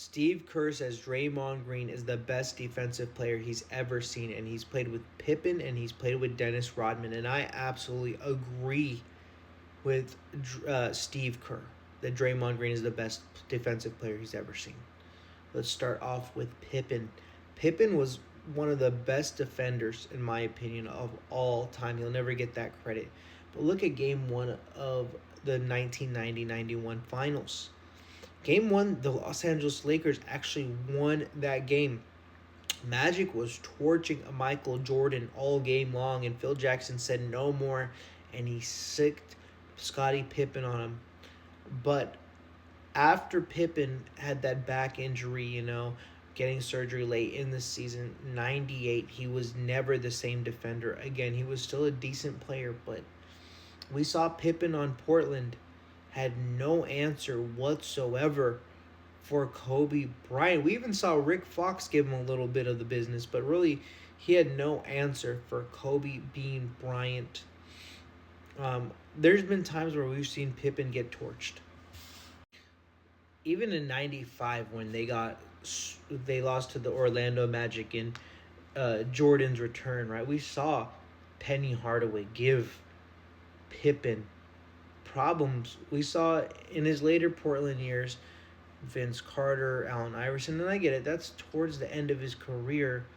Steve Kerr says Draymond Green is the best defensive player he's ever seen, and he's played with Pippen and he's played with Dennis Rodman, and I absolutely agree with Steve Kerr that Draymond Green is the best defensive player he's ever seen. Let's start off with Pippen. Pippen was one of the best defenders, in my opinion, of all time. He'll never get that credit. But look at Game 1 of the 1990-91 Finals. Game 1, the Los Angeles Lakers actually won that game. Magic was torching Michael Jordan all game long, and Phil Jackson said no more, and he sicked Scottie Pippen on him. But after Pippen had that back injury, getting surgery late in the season, 98, he was never the same defender again. He was still a decent player, but we saw Pippen on Portland had no answer whatsoever for Kobe Bryant. We even saw Rick Fox give him a little bit of the business, but really he had no answer for Kobe Bean Bryant. There's been times where we've seen Pippen get torched. Even in 95 when they lost to the Orlando Magic in Jordan's return, right? We saw Penny Hardaway give Pippen problems. We saw in his later Portland years, Vince Carter, Allen Iverson, and I get it, that's towards the end of his career,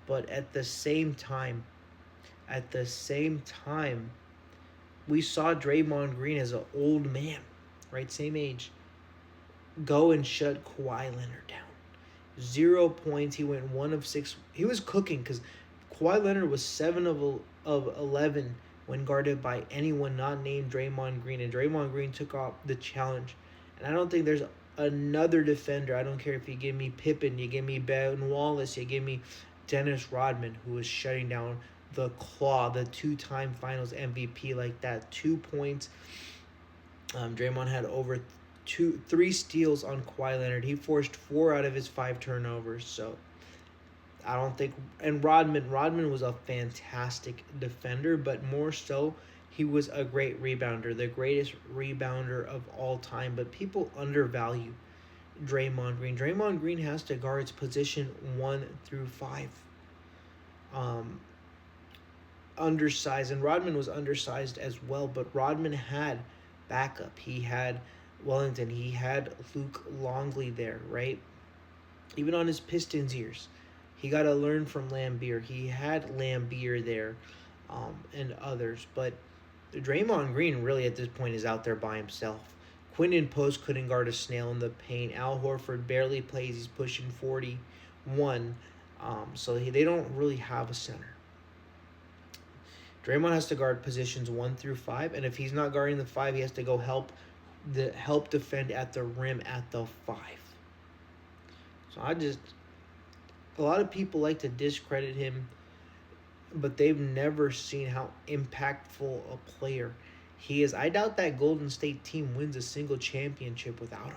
but at the same time, we saw Draymond Green as an old man, right, same age, go and shut Kawhi Leonard down. 0 points. He went 1 of 6. He was cooking because Kawhi Leonard was 7 of 11 when guarded by anyone not named Draymond Green, and Draymond Green took off the challenge. And I don't think there's another defender. I don't care if you give me Pippen, you give me Ben Wallace, you give me Dennis Rodman, who was shutting down the Claw, the 2-time Finals MVP like that. 2 points. Draymond had over 3 steals on Kawhi Leonard. He forced 4 out of his 5 turnovers. So I don't think, and Rodman was a fantastic defender, but more so, he was a great rebounder, the greatest rebounder of all time. But people undervalue Draymond Green. Draymond Green has to guard position 1 through 5. Undersized, and Rodman was undersized as well, but Rodman had backup. He had Wellington, he had Luke Longley there, right? Even on his Pistons years, he got to learn from Lambeer. He had Lambeer there, and others. But Draymond Green really at this point is out there by himself. Quinton Post couldn't guard a snail in the paint. Al Horford barely plays. He's pushing 41. So they don't really have a center. Draymond has to guard positions 1 through 5, and if he's not guarding the 5, he has to go help defend at the rim at the 5. So a lot of people like to discredit him, but they've never seen how impactful a player he is. I doubt that Golden State team wins a single championship without him.